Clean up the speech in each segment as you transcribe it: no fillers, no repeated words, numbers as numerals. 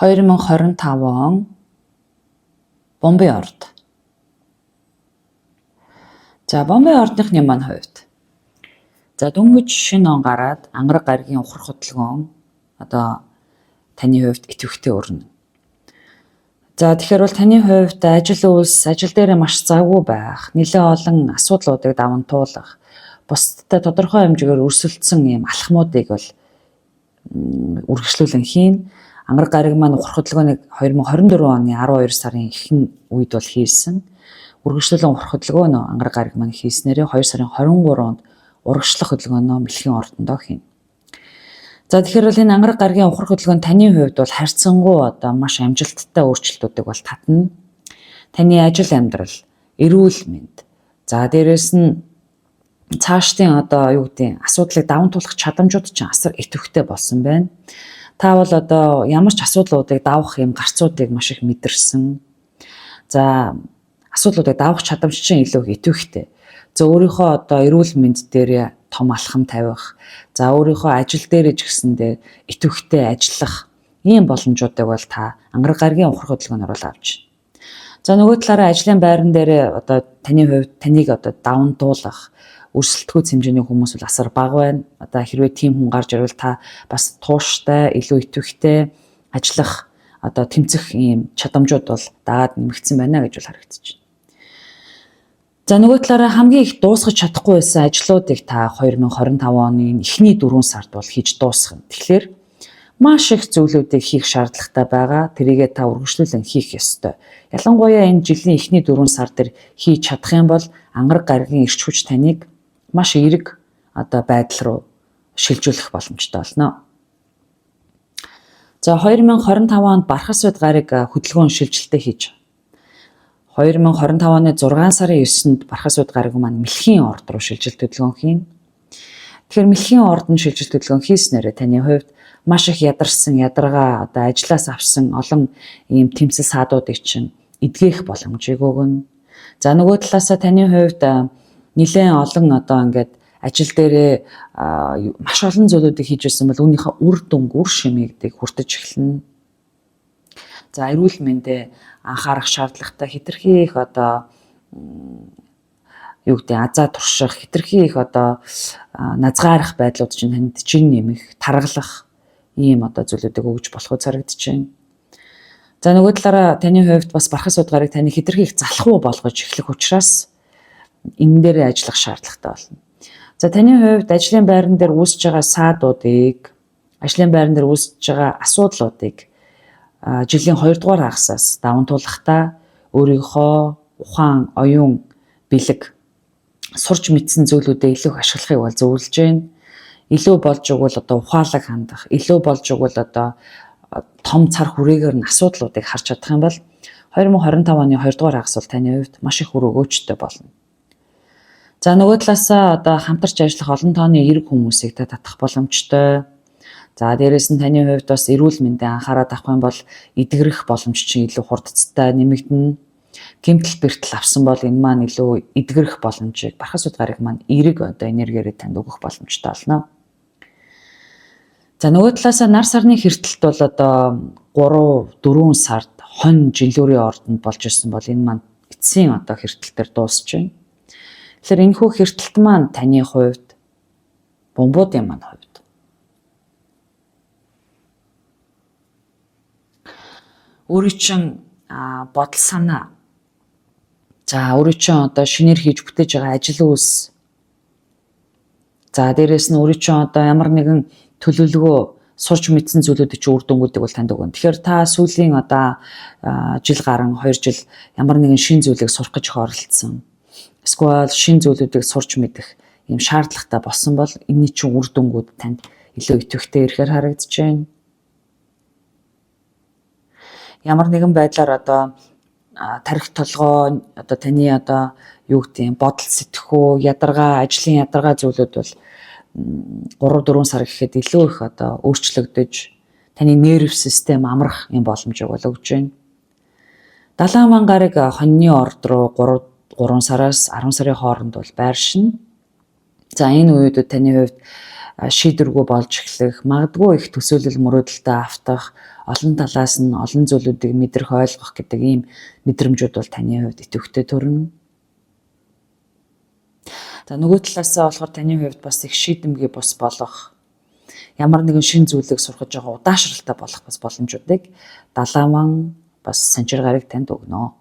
2025 он Бомбей орд. За Бомбей ордныхны маань хувьд. За дөнгөж шинэ он гараад ангараг гаригийн ухрах хөдөлгөөн одоо таны хувьд идэвхтэй өрнө. За тэгэхээр бол таны хувьд ажил дээр маш завгүй байх, нэлээд олон асуудлуудыг даван туулах, бусдад тодорхой хэмжээгээр өрсөлдсөн ийм алхмуудыг бол үргэлжлүүлэн хийн. Ангараг гариг маань ухрах хөдөлгөөнийг 2024 оны 12 сарын ихэнх үед бол хийсэн. Үргэлжлүүлэн ухрах хөдөлгөөнөө ангараг гариг маань хийснээрээ 2 сарын 23-нд урагшлах хөдөлгөөнөө Мэлхийн ордондоо хийнэ. За тэгэхээр бол энэ ангараг гаригийн ухрах хөдөлгөөн таны хувьд бол харьцангуй одоо маш амжилттай өөрчлөлтүүдийг бол татна. Таны ажил амьдрал, эрүүл мэнд. За дээрэс нь цаашдын одоо асуудлыг даван туулах чадамжууд чинь асар идэвхтэй болсон байна. Та бол одоо ямар ч асуудлуудыг давах юм гарцуудыг маш их мэдэрсэн. За асуудлуудыг давах чадамж чинь илүү идэвхтэй. За өөрийнхөө одоо эрүүл мэнд дээр том алхам тавих. За өөрийнхөө ажил дээр ч гэсэндээ идэвхтэй ажиллах ийм боломжуудыг бол та ангараг гаригийн ухрах хөдөлгөөнөөр бол авч байна. За нөгөө талаараа ажлын байран дээр одоо таны хувьд таныг одоо даван туулах өрсөлдөхүйц хэмжээний хүмүүс бол асар бага байна. Одоо хэрвээ тийм хүн гарч ирвэл та бас тууштай, илүү идэвхтэй ажиллах одоо тэмцэх ийм чадамжууд бол дагаад нэмэгдсэн байна гэж бол харагдаж байна. За нөгөө талаараа хамгийн их дуусгаж чадахгүй байсан ажлуудыг та 2025 оны эхний 4 сард бол хийж дуусгана. Тэгэхээр маш их зүйлүүдийг хийх шаардлагатай байгаа. Тэрийгээ та үргэлжлүүлэн хийх ёстой. Ялангуяа энэ жилийн эхний 4 сар дээр хийж чадах юм бол ангараг гаригийн эрч хүч таныг маш эерэг одоо байдал руу шилжүүлэх боломжтой болно. За 2025 онд Бархас уд гариг хөдөлгөөн шилжилтээ хийж 2025 оны 6 сарын 9-нд Бархас уд гариг маань Мэлхийн орд руу шилжилт хөдөлгөөн хийн. Тэгэхээр Мэлхийн ордон шилжилт хөдөлгөөн хийснээр таны хувьд маш их ядарсан, ядаргаа одоо ажлаас авсан олон ийм тэмцэл саадуудыг чинь эдгэх боломжийг өгнө. За нөгөө талаасаа таны хувьд нэлээд олон одоо ингээд ажил дээрээ маш олон зүйлүүдийг хийж ирсэн бол үүнийхээ үр дүнг, үр шимийг хүртэж эхэлнэ. За эрүүл мэндэ анхаарах шаардлагатай хэтэрхий их одоо азаа турших, хэтэрхий их одоо назгаарах байдлууд чинь танд чин нэмэх, таргалах ийм одоо зүйлүүдийг өгж болохоо зарагдаж байна. За нөгөө талаараа таны хувьд бас Бархас уд гариг таны хэтэрхий их залхуу болгож эхлэх учраас энэ дээр ажиллах шаардлагатай болно. За таны хувьд ажлын байран дээр үүсэж байгаа саадуудыг, ажлын байран дээр үүсэж байгаа асуудлуудыг жилийн 2 дугаар хагасаас даван туулахдаа өөрийнхөө ухаан, оюун, бэлэг сурч мэдсэн зүйлүүдээ илүү их ашиглахыг бол зөвлөж байна. Илүү болж өгвөл одоо ухаалаг хандах, илүү болж өгвөл одоо том цар хүрээгээр нь асуудлуудыг харж чадах юм бол 2025 оны 2 дугаар хагас бол таны хувьд маш их үр өгөөжтэй болно. За нөгөө талаасаа одоо хамтарч ажиллах олон тооны эрг хүмүүсийг та татах боломжтой. За дээрэс нь таны хувьд бас эрүүл мэндэд анхаарал авах юм бол эдгэрэх боломж чинь илүү хурдцтай нэмэгдэнэ. Гэмтэл бэртэл авсан бол энэ маань илүү эдгэрэх боломжийг Бархас уд гариг маань эерэг одоо энергиээр танд өгөх боломжтой болно. За нөгөө талаасаа нар сарны хэртэлт бол одоо 3-4 сард хонь жилүүрийн ордонд болж ирсэн бол энэ маань эцсийн одоо хэртэлтээр дуусч байна. Тэгэхээр энэхүү хэртэлт маань таны хувьд бомбуудын маань хувьд өөрийн чинь бодол санаа. За өөрийн чинь одоо шинээр хийж бүтээж байгаа ажил үйлс. За дээрэс нь өөрийн чинь одоо ямар нэгэн төлөвлөгөө сурч мэдсэн зүйлүүдийг чи үр дүнгуудыг бол танд өгнө. Тэгэхээр та сүүлийн одоо жил гарan 2 жил ямар нэгэн шин зүйлийг сурах гэж оролцсон. Эсвэл шин зүйлүүдийг сурч мэдэх ийм шаардлагатай болсон бол энэний чинь үр дүнгууд танд илүү идэвхтэй ирэхээр харагдаж байна. Ямар нэгэн байдлаар одоо тарих толгой одоо таны одоо бодол сэтгэхүй, ядаргаа, ажлын ядаргаа зүйлүүд бол 3-4 сар гэхэд илүү их одоо өөрчлөгдөж таны нерв систем амрах юм боломжийг бол өгж байна. Далайн гариг хоньны орд руу 3 сараас 10 сарын хооронд бол байршина. За энэ үед таны хувьд шийдвэргүй болж эхлэх, магадгүй их төсөөлөл мөрөөдөлтөд автах, олон талаас нь олон зүйлүүдийг мэдрэх, ойлгох гэдэг ийм мэдрэмжүүд бол таны хувьд идэвхтэй төрнө. За нөгөө талаасаа болохоор таны хувьд бас их шийдэмгий бус болох, ямар нэгэн шин зүйлийг сурахж байгаа удаашралтай болох бас боломжуудыг далааван бас санчир гарыг танд өгнө.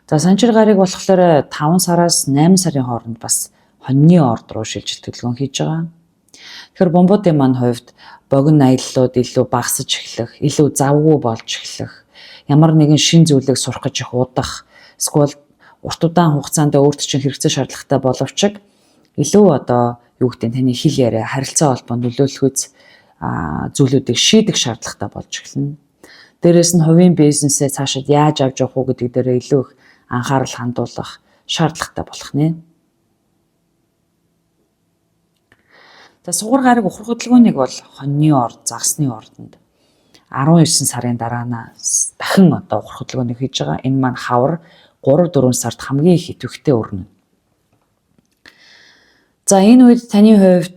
За санчир гарыг болохоор 5 сараас 8 сарын хооронд бас хоньны орд руу шилжилт төлөвлөгөө хийж байгаа. Тэгэхээр бомбуудын маань хувьд богино аяллууд илүү багасж эхлэх, илүү завгүй болж эхлэх, ямар нэгэн шин зүйлийг сурах гэж их удах, эсвэл урт удаан хугацаанд өөрт чинь хэрэгцээ шаардлагатай боловч илүү юу гэдэг таны хэл яриа, харилцаа холбоонд нөлөөлөхөц зүйлүүдийг шийдэх шаардлагатай болж эхэлнэ. Дээрээс нь хувийн бизнесээ цаашид яаж авч явах уу гэдэг дээр илүү их анхаарал хандуулах шаардлагатай болох нэ. За сугар гараг ухрах хөдөлгөөнийг бол хоньны орд, загсны ордонд 19 сарын дараанаас дахин ухрах хөдөлгөөнийг хийж байгаа. Энэ маань хавар 3-4 сард хамгийн их идэвхтэй өрнө. За энэ үед таны хувьд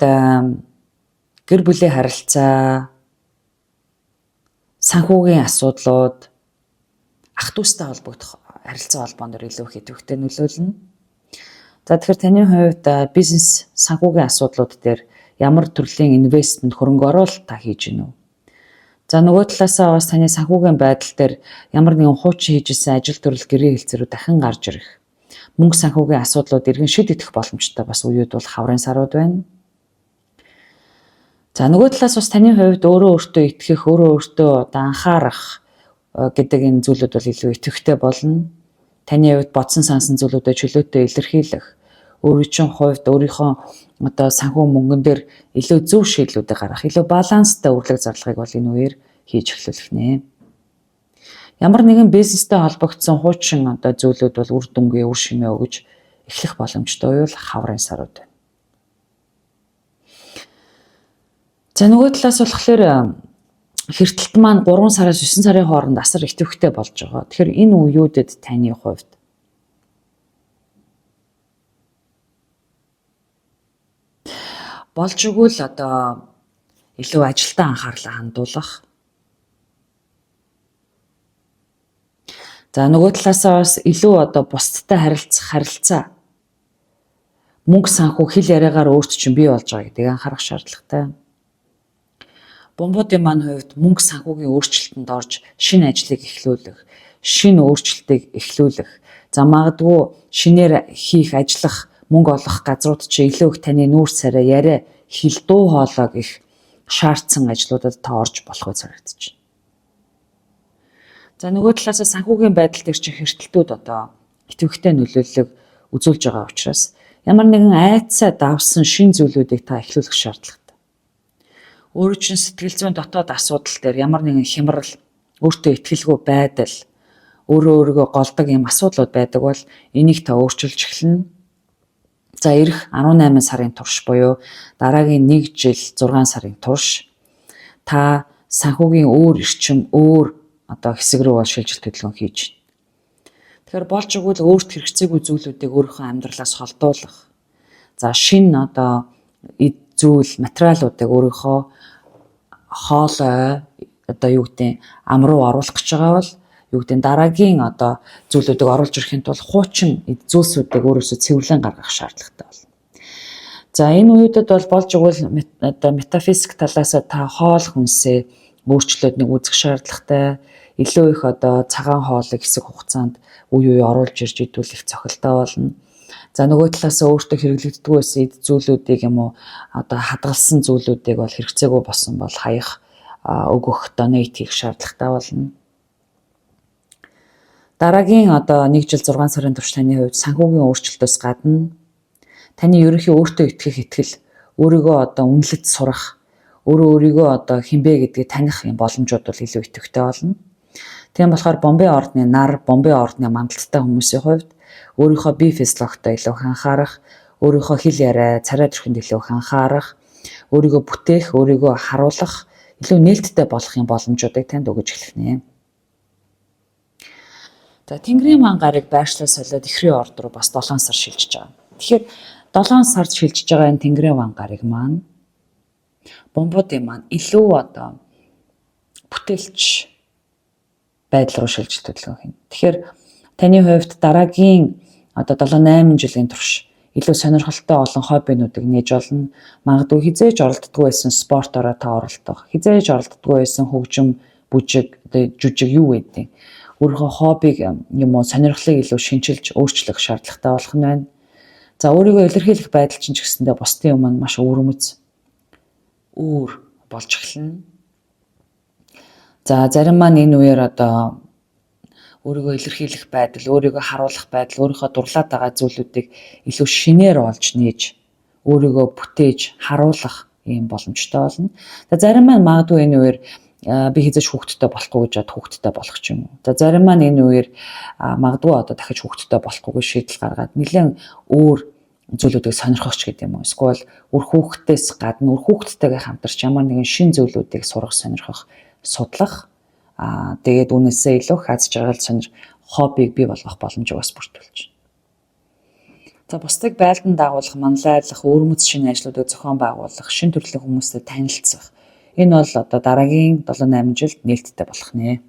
гэр бүлийн харилцаа, санхүүгийн асуудлууд, ах дүүстэй холбогдох харилцаа холбоон дээр илүү их идэвхтэй нөлөөлнө. За тэгэхээр таны хувьд бизнес, санхүүгийн асуудлууд дээр ямар төрлийн инвестмент хөрөнгө оруулалт та хийж гинэ үү? За нөгөө талаасаа бас таны санхүүгийн байдал дээр ямар нэгэн хуучин хийжсэн ажил төрөл гэрээ хэлцээрүүд дахин гарч ирэх. Мөнгө санхүүгийн асуудлууд иргэн шийдэгдэх боломжтой бас үеуд бол хаврын сарууд байна. За нөгөө талаас бас таны хувьд өөрөө өөртөө итгэх, өөрөө өөртөө анхаарах гэдэг энэ зүйлүүд бол илүү идэвхтэй болно. Таны хувьд бодсон сансан зүйлүүдэд чөлөөтэй илэрхийлэх, өөрийн хувьд өөрийнхөө санхүү мөнгөн дээр илүү зөв шийдлүүдийг гаргах, илүү баланстай үрлэг зарлагыг бол энэ үеэр хийж эхлүүлэх нэ. Ямар нэгэн бизнестэй холбогдсон хуучин зүйлүүд бол үр дүнгээ, үр шимээ өгж эхлэх боломжтой үйл хаврын сарууд байна. За нөгөө талаас болохоор хэртэлт маань 3 сараас 9 сарын хооронд асар идэвхтэй болж байгаа. Тэгэхээр энэ үеүүдэд таны хувьд болж өгвөл илүү ажилдаа анхаарлаа хандуулах. За нөгөө талаасаа бас илүү бусдтай харилцаа, мөнгө санхүү хэл яриагаар өөрт чинь бий болж байгаа гэдгийг анхаарах шаардлагатай. Бомбуудын маань хувьд мөнгө санхүүгийн өөрчлөлтөнд орж шинэ ажлыг эхлүүлэх, шинэ өөрчлөлтийг эхлүүлэх, за магадгүй шинээр хийх, ажиллах, мөнгө олох газрууд чи илүү их таны нүүр царай, яриа, хэл дуу хоолойг их шаардсан ажлуудад та орж болох үе зарагдаж байна. За нөгөө талаас санхүүгийн байдал дээр чи хэртэлтүүд идэвхтэй нөлөөллөг үзүүлж байгаа учраас ямар нэгэн айцаа давсан шин зүйлүүдийг та эхлүүлэх шаардлагатай. Өөрөө чинь сэтгэл зүйн дотоод асуудал дээр ямар нэгэн хямрал, өөртөө итгэлгүй байдал, өөрийгөө голдог юм асуудлууд байдаг бол энийг та өөрчилж эхэлнэ. За ирэх 18 сарын турш буюу дараагийн 1 жил 6 сарын турш та санхүүгийн өөр эрчим, өөр хэсэг рүү бол шилжилт хөдөлгөөн хийж байна. Тэгэхээр болж өгвөл өөрт хэрэгцээгүй зүйлүүдийг өөрийнхөө амьдралаас холдуулах. За шинэ зүйл, материалуудыг өөрийнхөө хоолой юу гэдэг ам руу оруулах гэж байгаа бол юу гэдэг дараагийн зүйлүүдийг оруулж ирэхин тулд хуучин зүйлсүүдийг өөрөөсөө цэвэрлэн гаргах шаардлагатай болно. За энэ үедэд бол болж өгвөл метафизик талаас та хоол хүнсээ өөрчлөлт нэг үүсэх шаардлагатай. Илүү их цагаан хоолыг хэсэг хугацаанд үе оруулж ирж идүүлэх цохилтой болно. За нөгөө талаас өөртөө хэрэглэгддэг байсан эд зүйлүүдийг юм уу хадгалсан зүйлүүдийг бол хэрэгцээгүй болсон бол хаях, өгөх, донейт хийх шаардлагатай болно. Дараагийн 1 жил 6 сарын турш таны хувьд санхүүгийн өөрчлөлтөөс гадна таны ерөнхий өөртөө итгэх итгэл, өөрийгөө үнэлж сурах, өөрийгөө хинбэ гэдгийг таних юм боломжууд бол илүү идэвхтэй болно. Тийм болохоор бомбын ордны нар, бомбын ордны мандалттай хүмүүсийн хувьд өөрийнхөө бие физиологтой илүү анхаарах, өөрийнхөө хэл яриа, царай төрхөнд илүү анхаарах, өөрийгөө бүтээх, өөрийгөө харуулах, илүү нээлттэй болох юм боломжуудыг танд өгж эхлэх нэ. За Тэнгэрийн маан гарыг байршлаа солиод ихрийн орд руу бас 7 сар шилжиж байгаа. Тэгэхээр 7 сард шилжиж байгаа энэ Тэнгэрийн маан гарыг маань Бомбуудын маань илүү одоо бүтээлч байдал руу шилжих төлөвлөгөө хийнэ. Тэгэхээр таны хувьд дараагийн одоо 7-8 жилийн турш илүү сонирхолтой олон хоббинуудыг нээж болно. Магадгүй хизээж оролддоггүй байсан спортоор та оролдох, хизээж оролддоггүй байсан хөгжим, бүжиг, одоо жүжиг юу гэдэг. Өөрийнхөө хоббиг юм уу сонирхлыг илүү шинчилж өөрчлөх шаардлагатай болох нь байна. За өөрийгөө илэрхийлэх байдал чинь ч гэсэндээ бусдын өмнө маш өөр болж эхэлнэ. За зарим маань энэ үеэр одоо өөрийгөө илэрхийлэх байдал, өөрийгөө харуулах байдал, өөрийнхөө дурлаад байгаа зүйлүүдийг илүү шинээр олж нээж, өөрийгөө бүтээж, харуулах ийм боломжтой болно. За зарим маань магадгүй энэ үеэр би хизэж хүүхдтэй болохгүй гэж бод хүүхдтэй болох ч юм уу. За зарим маань энэ үеэр магадгүй одоо дахиж хүүхдтэй болохгүйгээ шийдэл гаргаад нэлээд өөр зүйлүүдийг сонирхох ч гэдэг юм уу. Эсвэл үр хүүхдээс гадна үр хүүхдтэйгээ хамтарч ямар нэгэн шин зүйлүүдийг сурах, сонирхох, судлах тэгээд үнээсээ илүү хац жаргал сонир хоббиг бий болгох боломжийг бас бүрдүүлж байна. За бусдыг байлдан дагуулах, манлайлах, өөрмөц шинэ ажлуудыг зохион байгуулах, шинэ төрлийн хүмүүстэй танилцах. Энэ бол одоо дараагийн 7-8 жилд нээлттэй болох нэ.